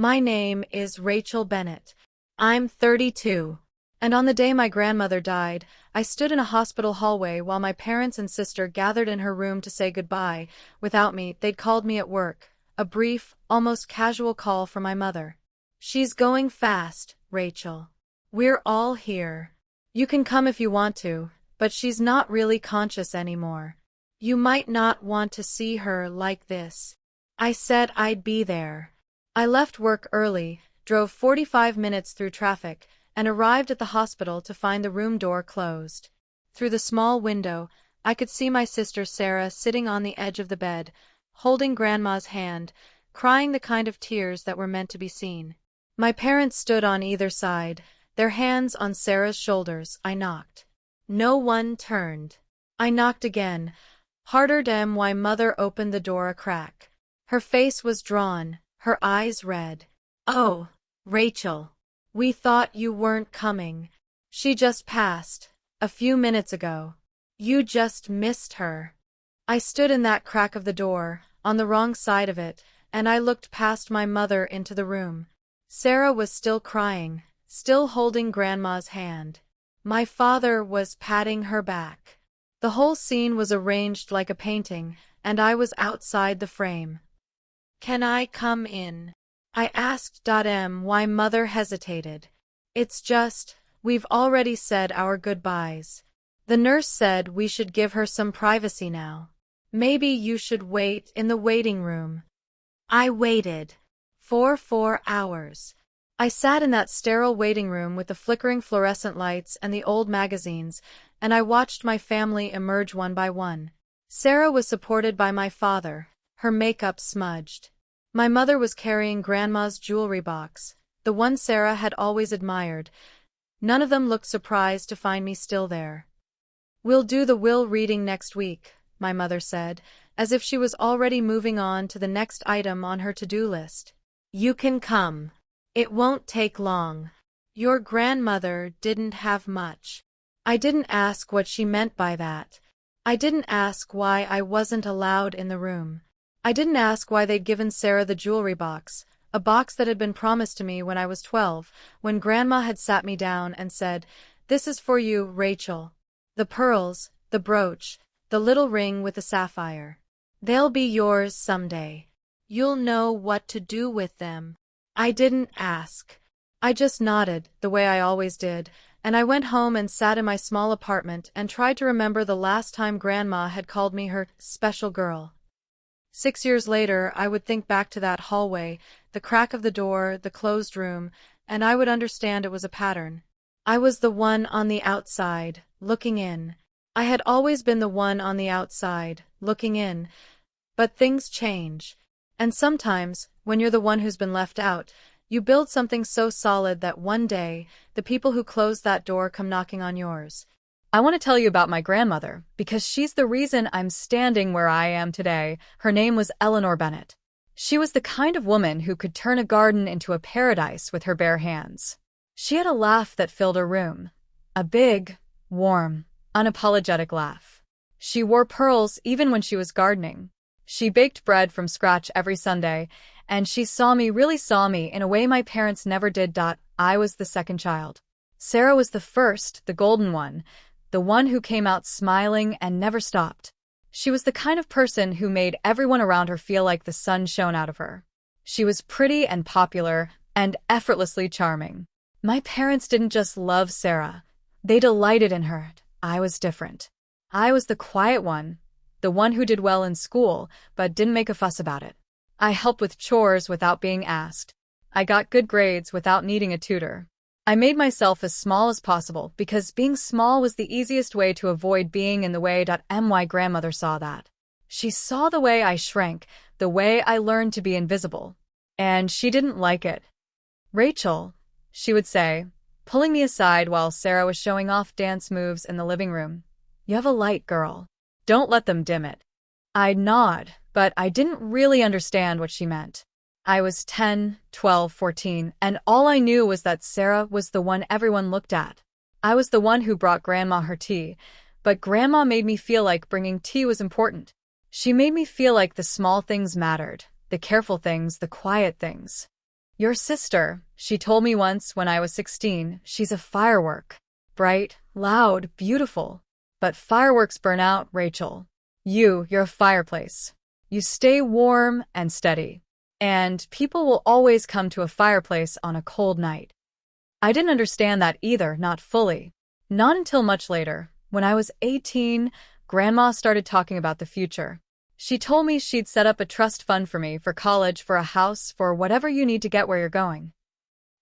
My name is Rachel Bennett. I'm 32. And on the day my grandmother died, I stood in a hospital hallway while my parents and sister gathered in her room to say goodbye. Without me, they'd called me at work. A brief, almost casual call from my mother. She's going fast, Rachel. We're all here. You can come if you want to, but she's not really conscious anymore. You might not want to see her like this. I said I'd be there. I left work early, drove 45 minutes through traffic, and arrived at the hospital to find the room door closed. Through the small window, I could see my sister Sarah sitting on the edge of the bed, holding Grandma's hand, crying the kind of tears that were meant to be seen. My parents stood on either side, their hands on Sarah's shoulders. I knocked. No one turned. I knocked again, harder. My mother opened the door a crack. Her face was drawn, her eyes red. "Oh, Rachel. We thought you weren't coming. She just passed, a few minutes ago. You just missed her." I stood in that crack of the door, on the wrong side of it, and I looked past my mother into the room. Sarah was still crying, still holding Grandma's hand. My father was patting her back. The whole scene was arranged like a painting, and I was outside the frame. "Can I come in?" I asked. My mother hesitated. "It's just, we've already said our goodbyes. The nurse said we should give her some privacy now. Maybe you should wait in the waiting room." I waited. For 4 hours. I sat in that sterile waiting room with the flickering fluorescent lights and the old magazines, and I watched my family emerge one by one. Sarah was supported by my father, her makeup smudged. My mother was carrying Grandma's jewelry box, the one Sarah had always admired. None of them looked surprised to find me still there. "We'll do the will reading next week," my mother said, as if she was already moving on to the next item on her to-do list. "You can come. It won't take long. Your grandmother didn't have much." I didn't ask what she meant by that. I didn't ask why I wasn't allowed in the room. I didn't ask why they'd given Sarah the jewelry box, a box that had been promised to me when I was 12, when Grandma had sat me down and said, "This is for you, Rachel. The pearls, the brooch, the little ring with the sapphire. They'll be yours someday. You'll know what to do with them." I didn't ask. I just nodded, the way I always did, and I went home and sat in my small apartment and tried to remember the last time Grandma had called me her special girl. 6 years later, I would think back to that hallway, the crack of the door, the closed room, and I would understand it was a pattern. I was the one on the outside, looking in. I had always been the one on the outside, looking in. But things change. And sometimes, when you're the one who's been left out, you build something so solid that one day, the people who closed that door come knocking on yours. I want to tell you about my grandmother, because she's the reason I'm standing where I am today. Her name was Eleanor Bennett. She was the kind of woman who could turn a garden into a paradise with her bare hands. She had a laugh that filled a room. A big, warm, unapologetic laugh. She wore pearls even when she was gardening. She baked bread from scratch every Sunday, and she really saw me in a way my parents never did. I was the second child. Sarah was the first, the golden one, the one who came out smiling and never stopped. She was the kind of person who made everyone around her feel like the sun shone out of her. She was pretty and popular and effortlessly charming. My parents didn't just love Sarah. They delighted in her. I was different. I was the quiet one, the one who did well in school but didn't make a fuss about it. I helped with chores without being asked. I got good grades without needing a tutor. I made myself as small as possible because being small was the easiest way to avoid being in the way. My grandmother saw that. She saw the way I shrank, the way I learned to be invisible. And she didn't like it. "Rachel," she would say, pulling me aside while Sarah was showing off dance moves in the living room. "You have a light, girl. Don't let them dim it." I'd nod, but I didn't really understand what she meant. I was 10, 12, 14, and all I knew was that Sarah was the one everyone looked at. I was the one who brought Grandma her tea, but Grandma made me feel like bringing tea was important. She made me feel like the small things mattered, the careful things, the quiet things. Your sister, she told me once when I was 16, she's a firework. Bright, loud, beautiful. But fireworks burn out, Rachel. You're a fireplace. You stay warm and steady. And people will always come to a fireplace on a cold night. I didn't understand that either, not fully. Not until much later, when I was 18, Grandma started talking about the future. She told me she'd set up a trust fund for me for college, for a house, for whatever you need to get where you're going.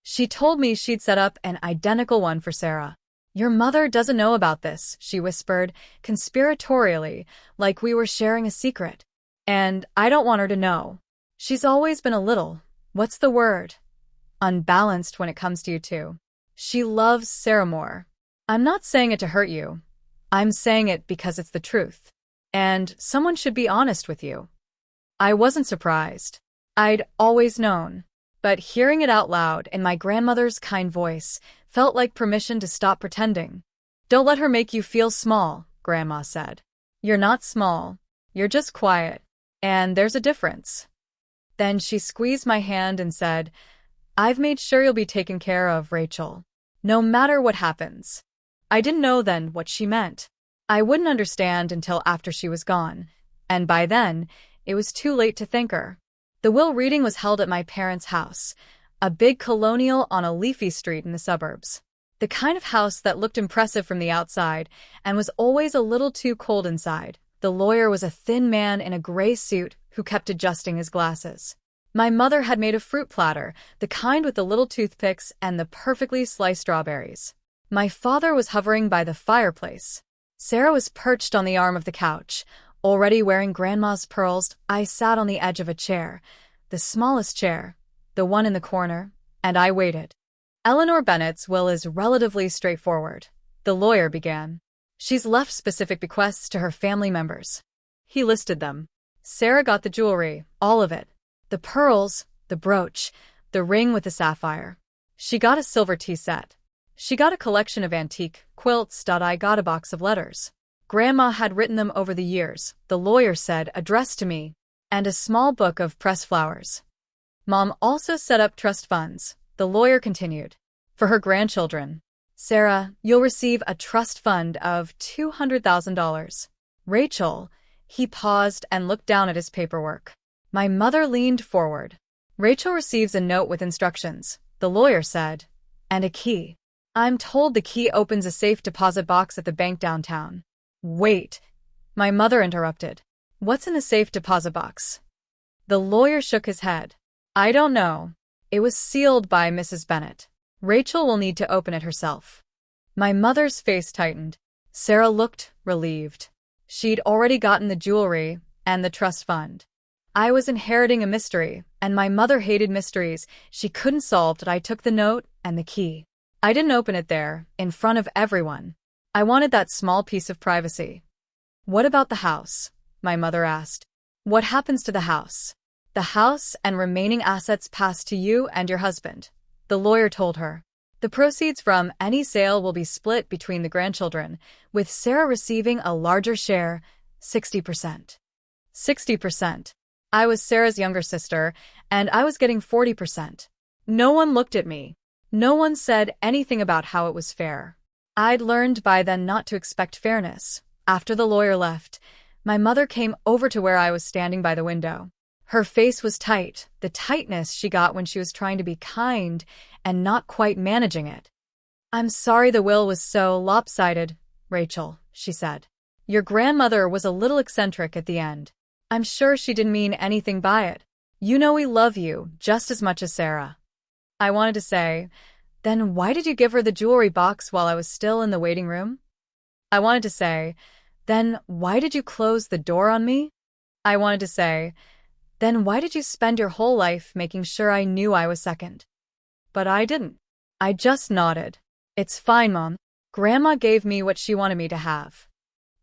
She told me she'd set up an identical one for Sarah. Your mother doesn't know about this, she whispered, conspiratorially, like we were sharing a secret. And I don't want her to know. She's always been a little, what's the word? Unbalanced when it comes to you two. She loves Sarah more. I'm not saying it to hurt you. I'm saying it because it's the truth. And someone should be honest with you. I wasn't surprised. I'd always known. But hearing it out loud in my grandmother's kind voice felt like permission to stop pretending. Don't let her make you feel small, Grandma said. You're not small. You're just quiet. And there's a difference. Then she squeezed my hand and said, I've made sure you'll be taken care of, Rachel. No matter what happens. I didn't know then what she meant. I wouldn't understand until after she was gone. And by then, it was too late to thank her. The will reading was held at my parents' house, a big colonial on a leafy street in the suburbs. The kind of house that looked impressive from the outside and was always a little too cold inside. The lawyer was a thin man in a gray suit who kept adjusting his glasses. My mother had made a fruit platter, the kind with the little toothpicks and the perfectly sliced strawberries. My father was hovering by the fireplace. Sarah was perched on the arm of the couch, already wearing Grandma's pearls. I sat on the edge of a chair, the smallest chair, the one in the corner, and I waited. Eleanor Bennett's will is relatively straightforward, the lawyer began. She's left specific bequests to her family members. He listed them. Sarah got the jewelry, all of it. The pearls, the brooch, the ring with the sapphire. She got a silver tea set. She got a collection of antique quilts. I got a box of letters. Grandma had written them over the years, the lawyer said, addressed to me, and a small book of pressed flowers. Mom also set up trust funds, the lawyer continued, for her grandchildren. Sarah, you'll receive a trust fund of $200,000. Rachel, he paused and looked down at his paperwork. My mother leaned forward. Rachel receives a note with instructions, the lawyer said, and a key. I'm told the key opens a safe deposit box at the bank downtown. Wait, my mother interrupted. What's in the safe deposit box? The lawyer shook his head. I don't know. It was sealed by Mrs. Bennett. Rachel will need to open it herself. My mother's face tightened. Sarah looked relieved. She'd already gotten the jewelry and the trust fund. I was inheriting a mystery, and my mother hated mysteries she couldn't solve. I took the note and the key. I didn't open it there, in front of everyone. I wanted that small piece of privacy. What about the house? My mother asked. What happens to the house? The house and remaining assets pass to you and your husband, the lawyer told her. The proceeds from any sale will be split between the grandchildren, with Sarah receiving a larger share, 60%. 60%. I was Sarah's younger sister, and I was getting 40%. No one looked at me. No one said anything about how it was fair. I'd learned by then not to expect fairness. After the lawyer left, my mother came over to where I was standing by the window. Her face was tight, the tightness she got when she was trying to be kind and not quite managing it. I'm sorry the will was so lopsided, Rachel, she said. Your grandmother was a little eccentric at the end. I'm sure she didn't mean anything by it. You know we love you just as much as Sarah. I wanted to say, then why did you give her the jewelry box while I was still in the waiting room? I wanted to say, then why did you close the door on me? I wanted to say, then why did you spend your whole life making sure I knew I was second? But I didn't. I just nodded. It's fine, Mom. Grandma gave me what she wanted me to have.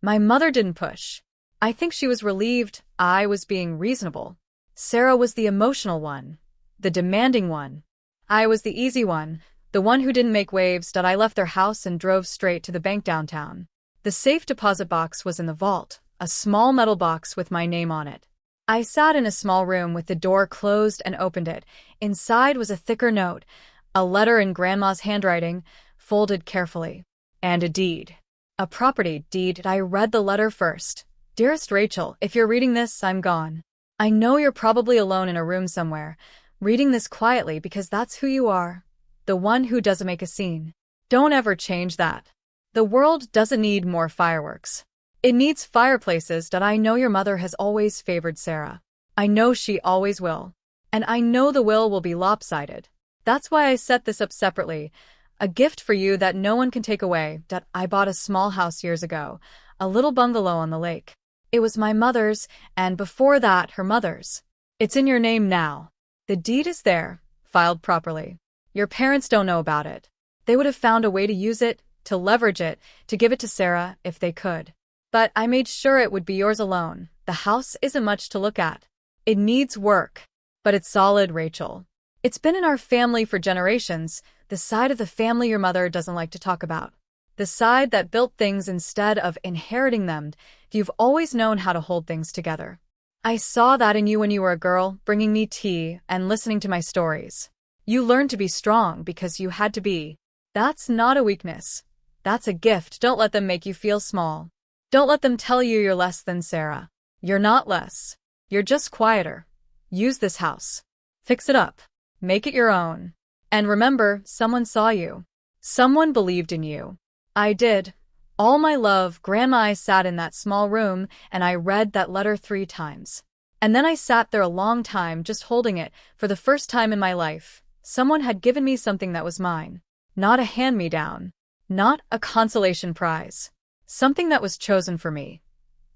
My mother didn't push. I think she was relieved I was being reasonable. Sarah was the emotional one, the demanding one. I was the easy one, the one who didn't make waves. I left their house and drove straight to the bank downtown. The safe deposit box was in the vault, a small metal box with my name on it. I sat in a small room with the door closed and opened it. Inside was a thicker note, a letter in Grandma's handwriting, folded carefully, and a deed. A property deed. I read the letter first. Dearest Rachel, if you're reading this, I'm gone. I know you're probably alone in a room somewhere, reading this quietly because that's who you are. The one who doesn't make a scene. Don't ever change that. The world doesn't need more fireworks. It needs fireplaces. I know your mother has always favored Sarah. I know she always will. And I know the will be lopsided. That's why I set this up separately. A gift for you that no one can take away. I bought a small house years ago, a little bungalow on the lake. It was my mother's, and before that, her mother's. It's in your name now. The deed is there, filed properly. Your parents don't know about it. They would have found a way to use it, to leverage it, to give it to Sarah if they could. But I made sure it would be yours alone. The house isn't much to look at. It needs work. But it's solid, Rachel. It's been in our family for generations, the side of the family your mother doesn't like to talk about. The side that built things instead of inheriting them. You've always known how to hold things together. I saw that in you when you were a girl, bringing me tea and listening to my stories. You learned to be strong because you had to be. That's not a weakness. That's a gift. Don't let them make you feel small. Don't let them tell you you're less than Sarah. You're not less. You're just quieter. Use this house. Fix it up. Make it your own. And remember, someone saw you. Someone believed in you. I did. All my love, Grandma. I sat in that small room and I read that letter 3 times. And then I sat there a long time just holding it. For the first time in my life, someone had given me something that was mine. Not a hand-me-down. Not a consolation prize. Something that was chosen for me.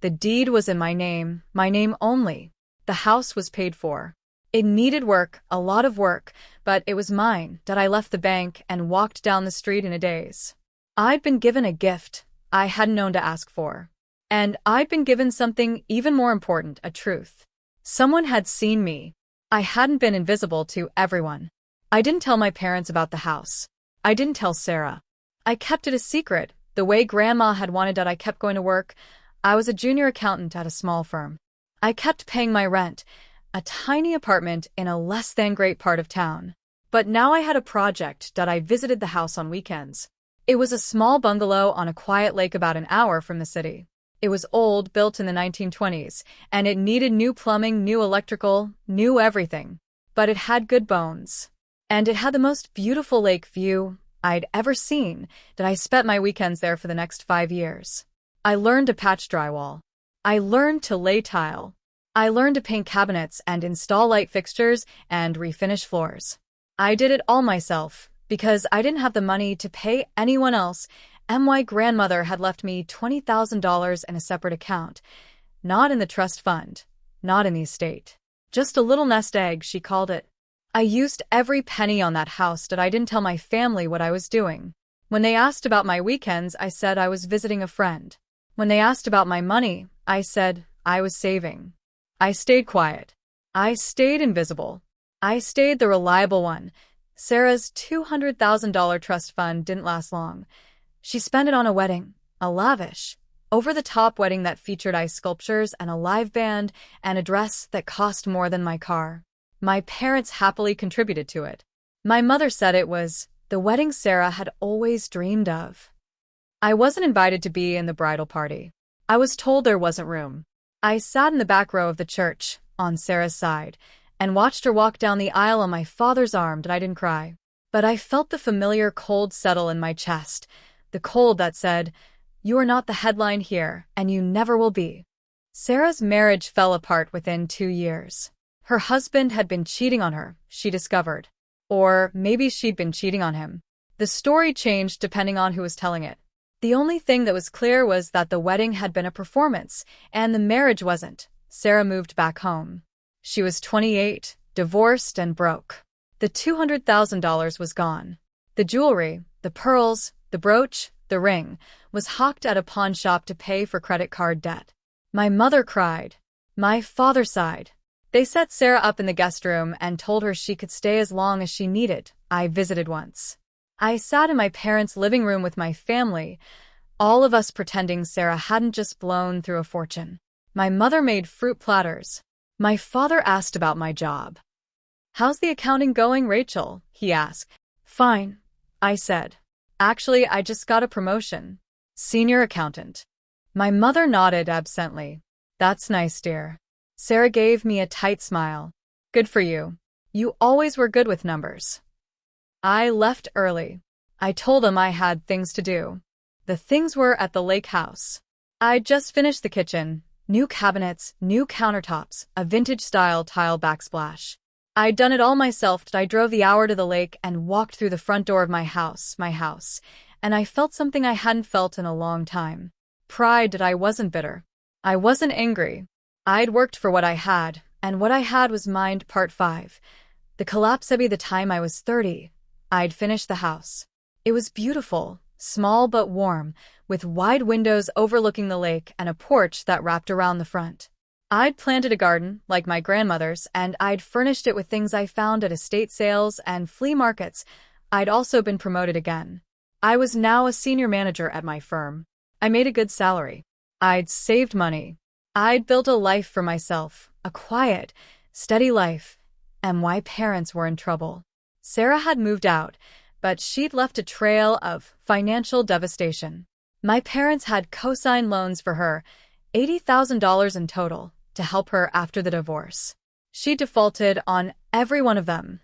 The deed was in my name only. The house was paid for. It needed work, a lot of work, but it was mine. I left the bank and walked down the street in a daze. I'd been given a gift I hadn't known to ask for. And I'd been given something even more important, a truth. Someone had seen me. I hadn't been invisible to everyone. I didn't tell my parents about the house. I didn't tell Sarah. I kept it a secret, the way Grandma had wanted. I kept going to work. I was a junior accountant at a small firm. I kept paying my rent, a tiny apartment in a less-than-great part of town. But now I had a project. I visited the house on weekends. It was a small bungalow on a quiet lake about an hour from the city. It was old, built in the 1920s, and it needed new plumbing, new electrical, new everything. But it had good bones. And it had the most beautiful lake view I'd ever seen. I spent my weekends there for the next 5 years. I learned to patch drywall. I learned to lay tile. I learned to paint cabinets and install light fixtures and refinish floors. I did it all myself because I didn't have the money to pay anyone else. My grandmother had left me $20,000 in a separate account. Not in the trust fund. Not in the estate. Just a little nest egg, she called it. I used every penny on that house. I didn't tell my family what I was doing. When they asked about my weekends, I said I was visiting a friend. When they asked about my money, I said I was saving. I stayed quiet. I stayed invisible. I stayed the reliable one. Sarah's $200,000 trust fund didn't last long. She spent it on a wedding, a lavish, over-the-top wedding that featured ice sculptures and a live band and a dress that cost more than my car. My parents happily contributed to it. My mother said it was the wedding Sarah had always dreamed of. I wasn't invited to be in the bridal party. I was told there wasn't room. I sat in the back row of the church, on Sarah's side, and watched her walk down the aisle on my father's arm. I didn't cry. But I felt the familiar cold settle in my chest, the cold that said, "You are not the headline here, and you never will be." Sarah's marriage fell apart within 2 years. Her husband had been cheating on her, she discovered. Or maybe she'd been cheating on him. The story changed depending on who was telling it. The only thing that was clear was that the wedding had been a performance, and the marriage wasn't. Sarah moved back home. She was 28, divorced and broke. The $200,000 was gone. The jewelry, the pearls, the brooch, the ring, was hawked at a pawn shop to pay for credit card debt. My mother cried. My father sighed. They set Sarah up in the guest room and told her she could stay as long as she needed. I visited once. I sat in my parents' living room with my family, all of us pretending Sarah hadn't just blown through a fortune. My mother made fruit platters. My father asked about my job. "How's the accounting going, Rachel?" he asked. "Fine," I said. "Actually, I just got a promotion. Senior accountant." My mother nodded absently. "That's nice, dear." Sarah gave me a tight smile. "Good for you. You always were good with numbers." I left early. I told them I had things to do. The things were at the lake house. I'd just finished the kitchen. New cabinets, new countertops, a vintage-style tile backsplash. I'd done it all myself. I drove the hour to the lake and walked through the front door of my house, and I felt something I hadn't felt in a long time. Pride that I wasn't bitter. I wasn't angry. I'd worked for what I had, and what I had was mine. Part 5. The collapse. By the time I was 30, I'd finished the house. It was beautiful, small but warm, with wide windows overlooking the lake and a porch that wrapped around the front. I'd planted a garden, like my grandmother's, and I'd furnished it with things I found at estate sales and flea markets. I'd also been promoted again. I was now a senior manager at my firm. I made a good salary. I'd saved money. I'd built a life for myself, a quiet, steady life, and my parents were in trouble. Sarah had moved out, but she'd left a trail of financial devastation. My parents had co-signed loans for her, $80,000 in total, to help her after the divorce. She defaulted on every one of them.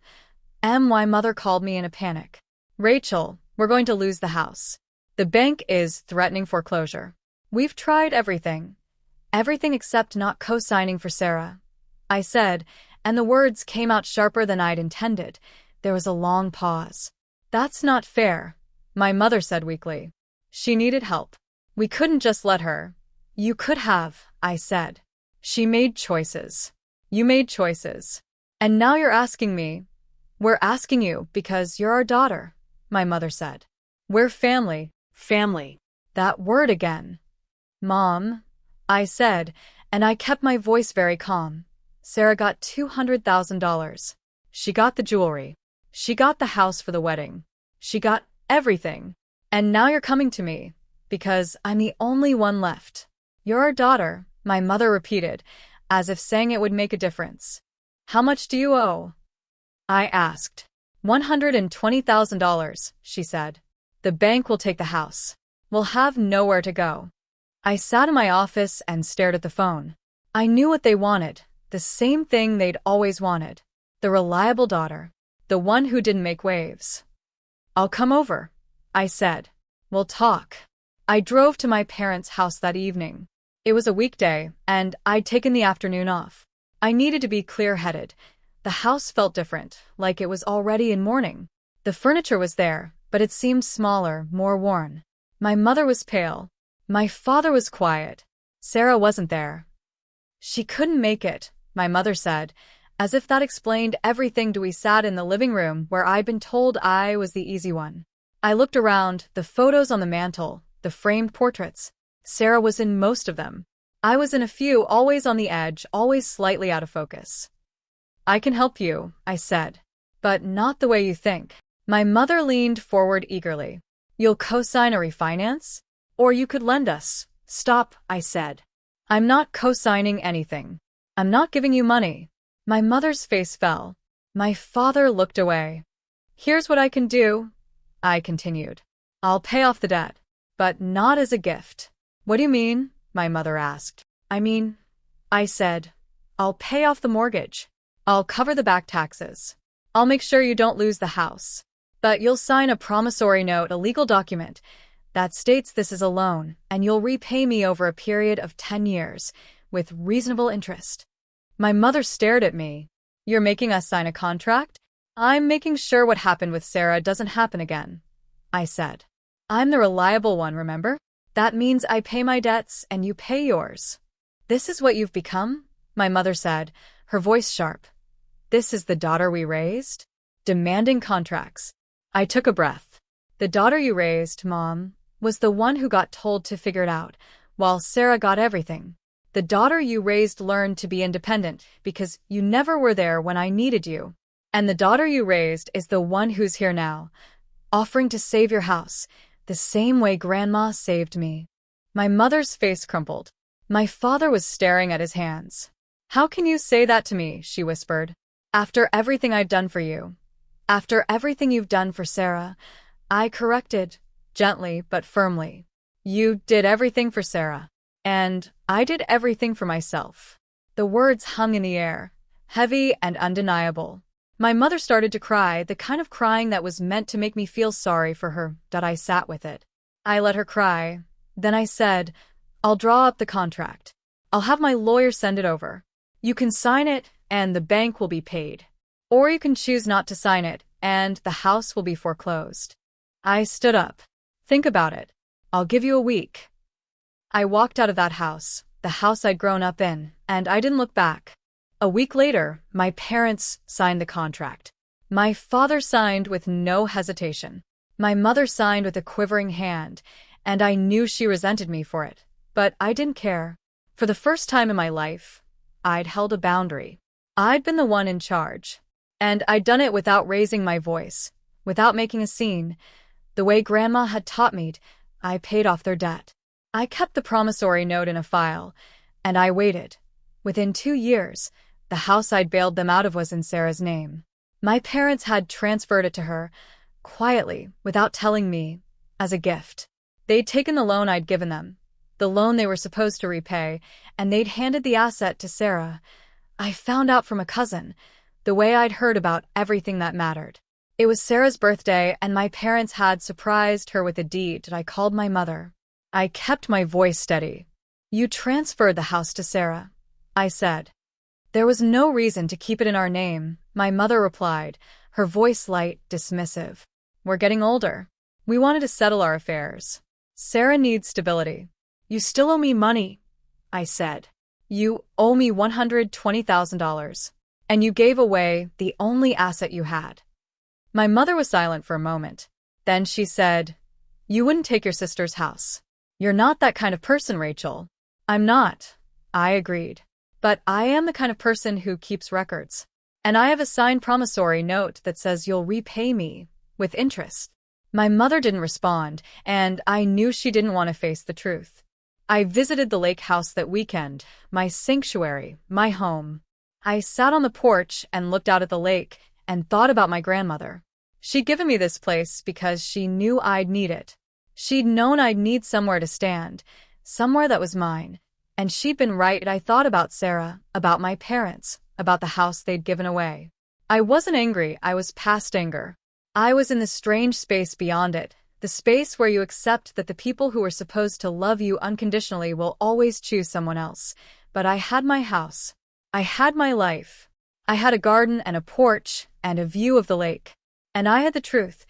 My mother called me in a panic. "Rachel, we're going to lose the house. The bank is threatening foreclosure. We've tried everything. Everything except not co-signing for Sarah," I said, and the words came out sharper than I'd intended. There was a long pause. "That's not fair," my mother said weakly. "She needed help. We couldn't just let her." "You could have," I said. "She made choices. You made choices. And now you're asking me." "We're asking you because you're our daughter," my mother said. "We're family." Family. That word again. "Mom," I said, and I kept my voice very calm. "Sarah got $200,000. She got the jewelry. She got the house for the wedding. She got everything. And now you're coming to me, because I'm the only one left." "You're our daughter," my mother repeated, as if saying it would make a difference. "How much do you owe?" I asked. $120,000, she said. "The bank will take the house. We'll have nowhere to go." I sat in my office and stared at the phone. I knew what they wanted, the same thing they'd always wanted. The reliable daughter. The one who didn't make waves. "I'll come over," I said. "We'll talk." I drove to my parents' house that evening. It was a weekday, and I'd taken the afternoon off. I needed to be clear-headed. The house felt different, like it was already in mourning. The furniture was there, but it seemed smaller, more worn. My mother was pale. My father was quiet. Sarah wasn't there. "She couldn't make it," my mother said, as if that explained everything. We sat in the living room where I'd been told I was the easy one. I looked around, the photos on the mantel, the framed portraits. Sarah was in most of them. I was in a few, always on the edge, always slightly out of focus. "I can help you," I said. "But not the way you think." My mother leaned forward eagerly. "You'll co-sign a refinance? Or you could lend us." "Stop," I said. "I'm not co-signing anything. I'm not giving you money." My mother's face fell. My father looked away. "Here's what I can do," I continued. "I'll pay off the debt, but not as a gift." "What do you mean?" my mother asked. I said, "I'll pay off the mortgage. I'll cover the back taxes. I'll make sure you don't lose the house. But you'll sign a promissory note, a legal document, that states this is a loan, and you'll repay me over a period of 10 years, with reasonable interest." My mother stared at me. "You're making us sign a contract?" "I'm making sure what happened with Sarah doesn't happen again," I said. "I'm the reliable one, remember? That means I pay my debts and you pay yours." "This is what you've become?" my mother said, her voice sharp. "This is the daughter we raised? Demanding contracts." I took a breath. "The daughter you raised, Mom, was the one who got told to figure it out, while Sarah got everything. The daughter you raised learned to be independent because you never were there when I needed you. And the daughter you raised is the one who's here now, offering to save your house, the same way Grandma saved me." My mother's face crumpled. My father was staring at his hands. How can you say that to me? She whispered. After everything I've done for you. After everything you've done for Sarah. I corrected, gently but firmly. You did everything for Sarah. And I did everything for myself. The words hung in the air, heavy and undeniable. My mother started to cry, the kind of crying that was meant to make me feel sorry for her, that I sat with it. I let her cry. Then I said, I'll draw up the contract. I'll have my lawyer send it over. You can sign it, and the bank will be paid. Or you can choose not to sign it, and the house will be foreclosed. I stood up. Think about it. I'll give you a week. I walked out of that house, the house I'd grown up in, and I didn't look back. A week later, my parents signed the contract. My father signed with no hesitation. My mother signed with a quivering hand, and I knew she resented me for it. But I didn't care. For the first time in my life, I'd held a boundary. I'd been the one in charge. And I'd done it without raising my voice, without making a scene. The way Grandma had taught me, I paid off their debt. I kept the promissory note in a file, and I waited. Within 2 years, the house I'd bailed them out of was in Sarah's name. My parents had transferred it to her, quietly, without telling me, as a gift. They'd taken the loan I'd given them, the loan they were supposed to repay, and they'd handed the asset to Sarah. I found out from a cousin, the way I'd heard about everything that mattered. It was Sarah's birthday, and my parents had surprised her with a deed. I called my mother. I kept my voice steady. You transferred the house to Sarah, I said. There was no reason to keep it in our name, my mother replied, her voice light, dismissive. We're getting older. We wanted to settle our affairs. Sarah needs stability. You still owe me money, I said. You owe me $120,000. And you gave away the only asset you had. My mother was silent for a moment. Then she said, You wouldn't take your sister's house. You're not that kind of person, Rachel. I'm not, I agreed. But I am the kind of person who keeps records. And I have a signed promissory note that says you'll repay me, with interest. My mother didn't respond, and I knew she didn't want to face the truth. I visited the lake house that weekend, my sanctuary, my home. I sat on the porch and looked out at the lake and thought about my grandmother. She'd given me this place because she knew I'd need it. She'd known I'd need somewhere to stand, somewhere that was mine. And she'd been right. I thought about Sarah, about my parents, about the house they'd given away. I wasn't angry, I was past anger. I was in the strange space beyond it, the space where you accept that the people who are supposed to love you unconditionally will always choose someone else. But I had my house. I had my life. I had a garden and a porch and a view of the lake. And I had the truth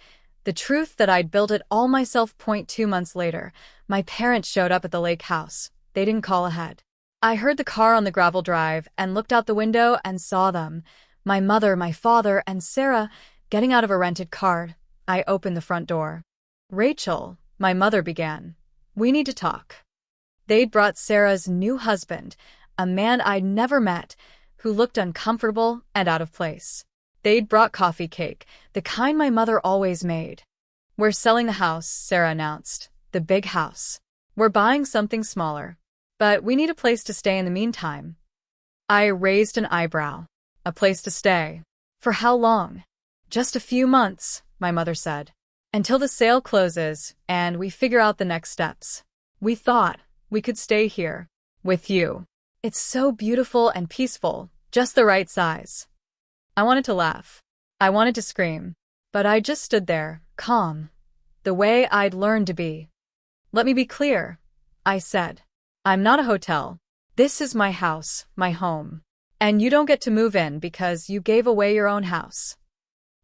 that I'd built it all myself. 2 months later, my parents showed up at the lake house. They didn't call ahead. I heard the car on the gravel drive and looked out the window and saw them, my mother, my father, and Sarah, getting out of a rented car. I opened the front door. Rachel, my mother began. We need to talk. They'd brought Sarah's new husband, a man I'd never met, who looked uncomfortable and out of place. They'd brought coffee cake, the kind my mother always made. We're selling the house, Sarah announced. The big house. We're buying something smaller. But we need a place to stay in the meantime. I raised an eyebrow. A place to stay. For how long? Just a few months, my mother said. Until the sale closes and we figure out the next steps. We thought we could stay here. With you. It's so beautiful and peaceful, just the right size. I wanted to laugh. I wanted to scream. But I just stood there, calm. The way I'd learned to be. Let me be clear, I said. I'm not a hotel. This is my house, my home. And you don't get to move in because you gave away your own house.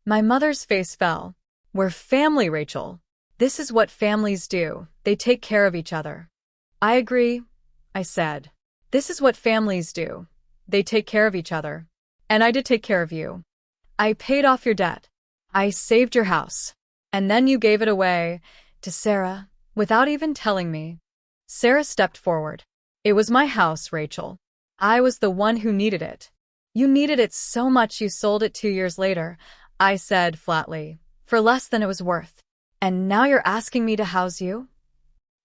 My mother's face fell. We're family, Rachel. This is what families do. They take care of each other. I agree, I said. This is what families do. They take care of each other. And I did take care of you. I paid off your debt. I saved your house. And then you gave it away to Sarah, without even telling me. Sarah stepped forward. It was my house, Rachel. I was the one who needed it. You needed it so much you sold it 2 years later, I said flatly, for less than it was worth. And now you're asking me to house you?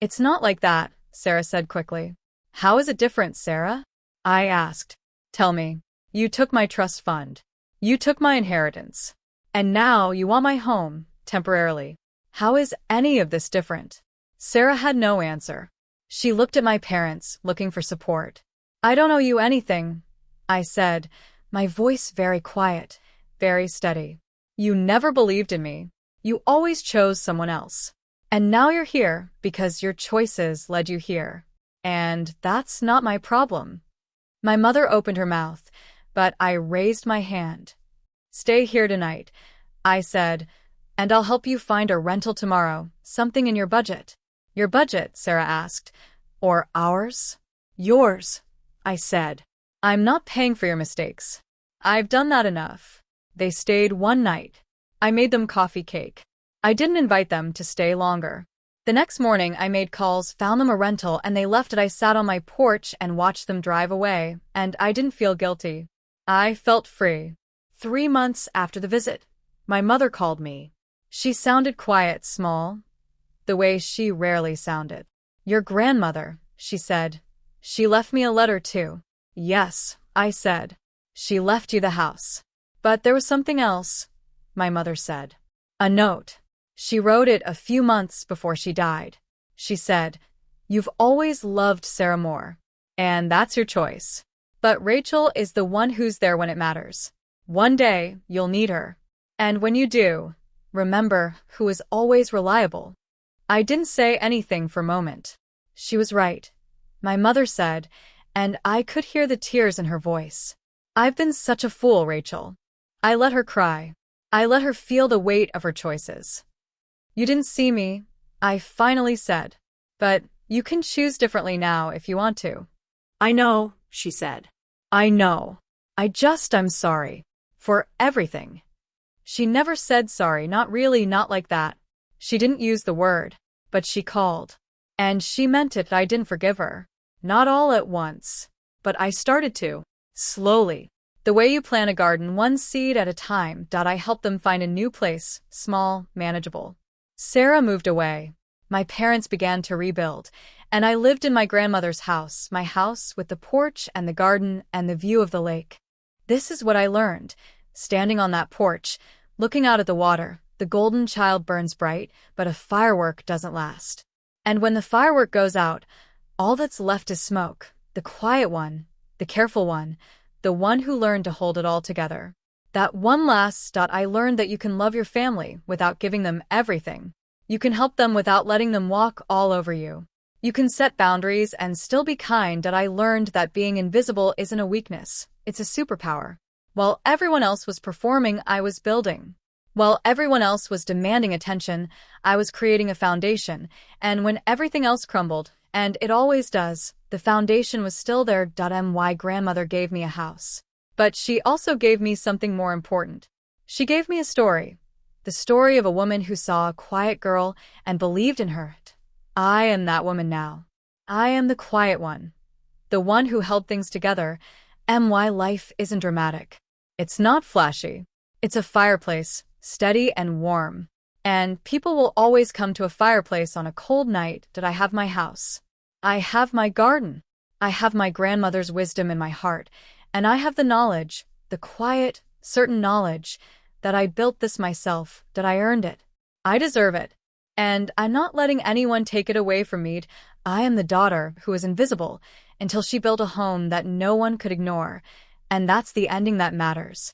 It's not like that, Sarah said quickly. How is it different, Sarah? I asked. Tell me. You took my trust fund. You took my inheritance. And now you want my home, temporarily. How is any of this different? Sarah had no answer. She looked at my parents, looking for support. I don't owe you anything, I said, my voice very quiet, very steady. You never believed in me. You always chose someone else. And now you're here because your choices led you here. And that's not my problem. My mother opened her mouth, but I raised my hand. Stay here tonight, I said, and I'll help you find a rental tomorrow, something in your budget. Your budget, Sarah asked. Or ours? Yours, I said. I'm not paying for your mistakes. I've done that enough. They stayed one night. I made them coffee cake. I didn't invite them to stay longer. The next morning, I made calls, found them a rental, and they left it. I sat on my porch and watched them drive away, and I didn't feel guilty. I felt free. 3 months after the visit, my mother called me. She sounded quiet, small, the way she rarely sounded. Your grandmother, she said. She left me a letter too. Yes, I said. She left you the house. But there was something else, my mother said. A note. She wrote it a few months before she died. She said, "You've always loved Sarah Moore. And that's your choice. But Rachel is the one who's there when it matters. One day, you'll need her. And when you do, remember who is always reliable." I didn't say anything for a moment. She was right, my mother said, and I could hear the tears in her voice. I've been such a fool, Rachel. I let her cry. I let her feel the weight of her choices. You didn't see me, I finally said. But you can choose differently now if you want to. I know, she said. I know. I'm sorry. For everything. She never said sorry, not really, not like that. She didn't use the word, but she called. And she meant it. I didn't forgive her. Not all at once. But I started to. Slowly. The way you plant a garden, one seed at a time. I helped them find a new place, small, manageable. Sarah moved away. My parents began to rebuild, and I lived in my grandmother's house, my house with the porch and the garden and the view of the lake. This is what I learned, standing on that porch, looking out at the water. The golden child burns bright, but a firework doesn't last. And when the firework goes out, all that's left is smoke, the quiet one, the careful one, the one who learned to hold it all together. That one last. I learned that you can love your family without giving them everything. You can help them without letting them walk all over you. You can set boundaries and still be kind. I learned that being invisible isn't a weakness, it's a superpower. While everyone else was performing, I was building. While everyone else was demanding attention, I was creating a foundation, and when everything else crumbled, and it always does, the foundation was still there. My grandmother gave me a house. But she also gave me something more important. She gave me a story. The story of a woman who saw a quiet girl and believed in her. I am that woman now. I am the quiet one. The one who held things together. My life isn't dramatic. It's not flashy. It's a fireplace, steady and warm. And people will always come to a fireplace on a cold night. I have my house. I have my garden. I have my grandmother's wisdom in my heart. And I have the knowledge, the quiet, certain knowledge, that I built this myself, that I earned it. I deserve it. And I'm not letting anyone take it away from me. I am the daughter who is invisible until she built a home that no one could ignore. And that's the ending that matters.